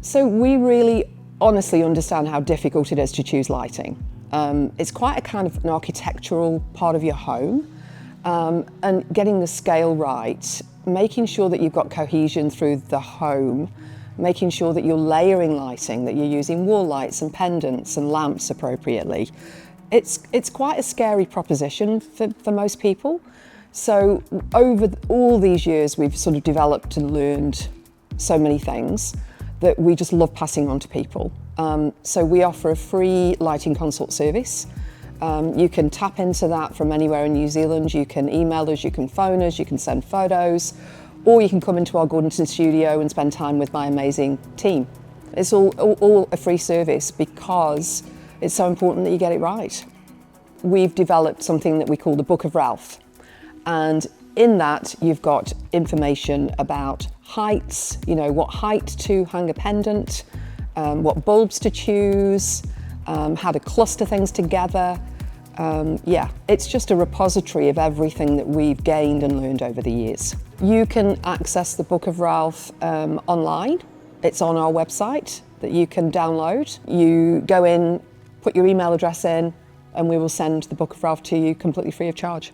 So we really honestly understand how difficult it is to choose lighting. It's quite a kind of an architectural part of your home, and getting the scale right, making sure that you've got cohesion through the home, making sure that you're layering lighting, that you're using wall lights and pendants and lamps appropriately. It's quite a scary proposition for most people. So over all these years, we've sort of developed and learned so many things that we just love passing on to people. So we offer a free lighting consult service. You can tap into that from anywhere in New Zealand. You can email us, you can phone us, you can send photos, or you can come into our Gordonton studio and spend time with my amazing team. It's all a free service because it's so important that you get it right. We've developed something that we call the Book of Ralph. And in that, you've got information about heights, what height to hang a pendant, what bulbs to choose, how to cluster things together. It's just a repository of everything that we've gained and learned over the years. You can access the Book of Ralph online. It's on our website that you can download. You go in, put your email address in, and we will send the Book of Ralph to you completely free of charge.